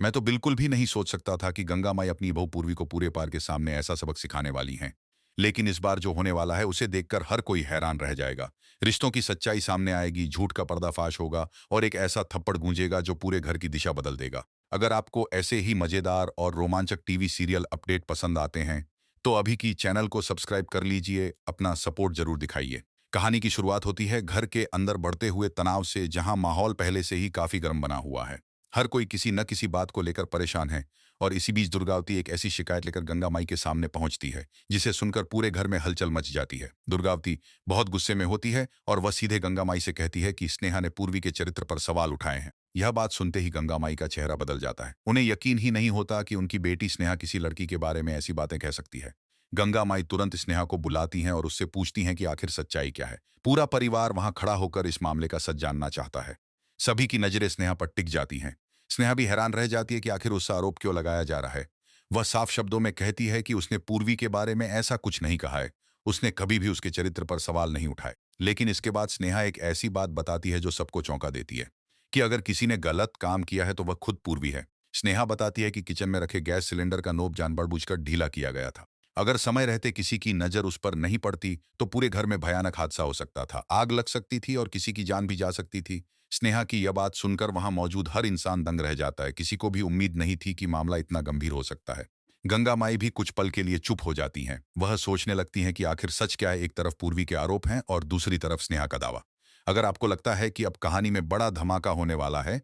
मैं तो बिल्कुल भी नहीं सोच सकता था कि गंगा माई अपनी बहू पूर्वी को पूरे पार के सामने ऐसा सबक सिखाने वाली हैं। लेकिन इस बार जो होने वाला है उसे देखकर हर कोई हैरान रह जाएगा। रिश्तों की सच्चाई सामने आएगी, झूठ का पर्दाफाश होगा और एक ऐसा थप्पड़ गूंजेगा जो पूरे घर की दिशा बदल देगा। अगर आपको ऐसे ही मजेदार और रोमांचक टीवी सीरियल अपडेट पसंद आते हैं तो अभी की चैनल को सब्सक्राइब कर लीजिए, अपना सपोर्ट जरूर दिखाइए। कहानी की शुरुआत होती है घर के अंदर बढ़ते हुए तनाव से, जहां माहौल पहले से ही काफी गर्म बना हुआ है। हर कोई किसी न किसी बात को लेकर परेशान है और इसी बीच दुर्गावती एक ऐसी शिकायत लेकर गंगा माई के सामने पहुंचती है जिसे सुनकर पूरे घर में हलचल मच जाती है। दुर्गावती बहुत गुस्से में होती है और वह सीधे गंगा माई से कहती है कि स्नेहा ने पूर्वी के चरित्र पर सवाल उठाए हैं। यह बात सुनते ही गंगा माई का चेहरा बदल जाता है। उन्हें यकीन ही नहीं होता कि उनकी बेटी स्नेहा किसी लड़की के बारे में ऐसी बातें कह सकती है। गंगा माई तुरंत स्नेहा को बुलाती हैं और उससे पूछती हैं कि आखिर सच्चाई क्या है। पूरा परिवार वहां खड़ा होकर इस मामले का सच जानना चाहता है। सभी की नजरें स्नेहा पर टिक जाती हैं। स्नेहा भी हैरान रह जाती है कि आखिर उससे आरोप क्यों लगाया जा रहा है। वह साफ शब्दों में कहती है कि उसने पूर्वी के बारे में ऐसा कुछ नहीं कहा है। उसने कभी भी उसके चरित्र पर सवाल नहीं उठाए। लेकिन इसके बाद स्नेहा एक ऐसी बात बताती है जो सबको चौंका देती है कि अगर किसी ने गलत काम किया है तो वह खुद पूर्वी है। स्नेहा बताती है कि किचन में रखे गैस सिलेंडर का नोब जानबूझकर ढीला किया गया था। अगर समय रहते किसी की नजर उस पर नहीं पड़ती तो पूरे घर में भयानक हादसा हो सकता था, आग लग सकती थी और किसी की जान भी जा सकती थी। स्नेहा की यह बात सुनकर वहां मौजूद हर इंसान दंग रह जाता है। किसी को भी उम्मीद नहीं थी कि मामला इतना गंभीर हो सकता है। गंगा माई भी कुछ पल के लिए चुप हो जाती हैं। वह सोचने लगती हैं कि आखिर सच क्या है। एक तरफ पूर्वी के आरोप हैं और दूसरी तरफ स्नेहा का दावा। अगर आपको लगता है कि अब कहानी में बड़ा धमाका होने वाला है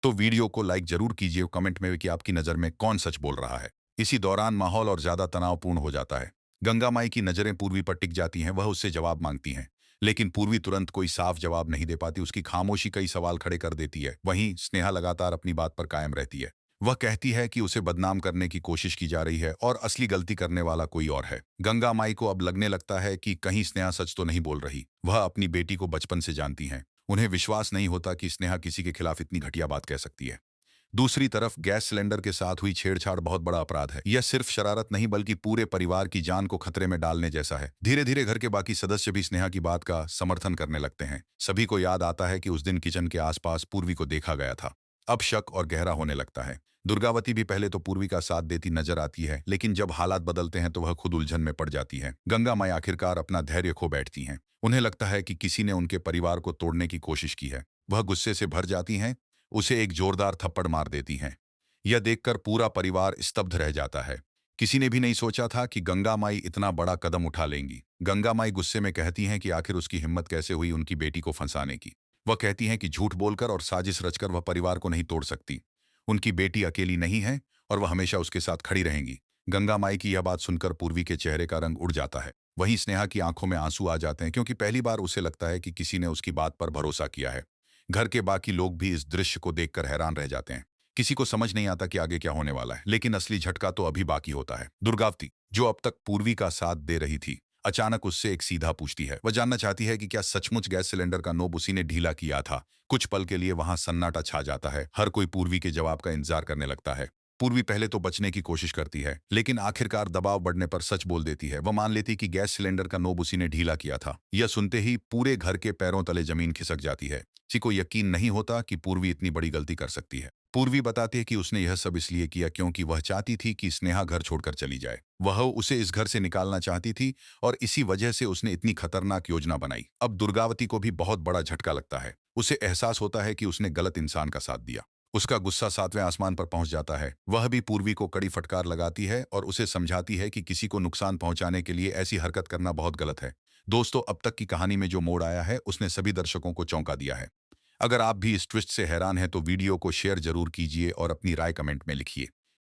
तो वीडियो को लाइक जरूर कीजिए, कमेंट में कि आपकी नज़र में कौन सच बोल रहा है। इसी दौरान माहौल और ज्यादा तनावपूर्ण हो जाता है। गंगा माई की नजरें पूर्वी पर टिक जाती हैं। वह उससे जवाब मांगती हैं लेकिन पूर्वी तुरंत कोई साफ जवाब नहीं दे पाती। उसकी खामोशी कई सवाल खड़े कर देती है। वहीं स्नेहा लगातार अपनी बात पर कायम रहती है। वह कहती है कि उसे बदनाम करने की कोशिश की जा रही है और असली गलती करने वाला कोई और है। गंगा माई को अब लगने लगता है कि कहीं स्नेहा सच तो नहीं बोल रही। वह अपनी बेटी को बचपन से जानती हैं। उन्हें विश्वास नहीं होता कि स्नेहा किसी के खिलाफ इतनी घटिया बात कह सकती है। दूसरी तरफ गैस सिलेंडर के साथ हुई छेड़छाड़ बहुत बड़ा अपराध है। यह सिर्फ शरारत नहीं बल्कि पूरे परिवार की जान को खतरे में डालने जैसा है। धीरे धीरे घर के बाकी सदस्य भी स्नेहा की बात का समर्थन करने लगते हैं। सभी को याद आता है कि उस दिन किचन के आसपास पूर्वी को देखा गया था। अब शक और गहरा होने लगता है। दुर्गावती भी पहले तो पूर्वी का साथ देती नजर आती है लेकिन जब हालात बदलते हैं तो वह खुद उलझन में पड़ जाती है। गंगा माई आखिरकार अपना धैर्य खो बैठती हैं। उन्हें लगता है कि किसी ने उनके परिवार को तोड़ने की कोशिश की है। वह गुस्से से भर जाती हैं, उसे एक जोरदार थप्पड़ मार देती हैं। यह देखकर पूरा परिवार स्तब्ध रह जाता है। किसी ने भी नहीं सोचा था कि गंगा माई इतना बड़ा कदम उठा लेंगी। गंगा माई गुस्से में कहती हैं कि आखिर उसकी हिम्मत कैसे हुई उनकी बेटी को फंसाने की। वह कहती हैं कि झूठ बोलकर और साजिश रचकर वह परिवार को नहीं तोड़ सकती। उनकी बेटी अकेली नहीं है और वह हमेशा उसके साथ खड़ी रहेंगी। गंगा माई की यह बात सुनकर पूर्वी के चेहरे का रंग उड़ जाता है। वहीं स्नेहा की आंखों में आंसू आ जाते हैं क्योंकि पहली बार उसे लगता है कि किसी ने उसकी बात पर भरोसा किया है। घर के बाकी लोग भी इस दृश्य को देखकर हैरान रह जाते हैं। किसी को समझ नहीं आता कि आगे क्या होने वाला है, लेकिन असली झटका तो अभी बाकी होता है। दुर्गावती, जो अब तक पूर्वी का साथ दे रही थी, अचानक उससे एक सीधा पूछती है। वह जानना चाहती है कि क्या सचमुच गैस सिलेंडर का नोब उसी ने ढीला किया था। कुछ पल के लिए वहां सन्नाटा छा जाता है। हर कोई पूर्वी के जवाब का इंतजार करने लगता है। पूर्वी पहले तो बचने की कोशिश करती है लेकिन आखिरकार दबाव बढ़ने पर सच बोल देती है। वह मान लेती कि गैस सिलेंडर का नोब उसी ने ढीला किया था। यह सुनते ही पूरे घर के पैरों तले जमीन खिसक जाती है। किसी को यकीन नहीं होता कि पूर्वी इतनी बड़ी गलती कर सकती है। पूर्वी बताती है कि उसने यह सब इसलिए किया क्योंकि वह चाहती थी कि स्नेहा घर छोड़कर चली जाए। वह उसे इस घर से निकालना चाहती थी और इसी वजह से उसने इतनी खतरनाक योजना बनाई। अब दुर्गावती को भी बहुत बड़ा झटका लगता है। उसे एहसास होता है कि उसने गलत इंसान का साथ दिया। उसका गुस्सा सातवें आसमान पर पहुंच जाता है। वह भी पूर्वी को कड़ी फटकार लगाती है और उसे समझाती है कि किसी को नुकसान पहुंचाने के लिए ऐसी हरकत करना बहुत गलत है। दोस्तों, अब तक की कहानी में जो मोड़ आया है उसने सभी दर्शकों को चौंका दिया है। अगर आप भी इस ट्विस्ट से हैरान हैं तो वीडियो को शेयर जरूर कीजिए और अपनी राय कमेंट में लिखिए।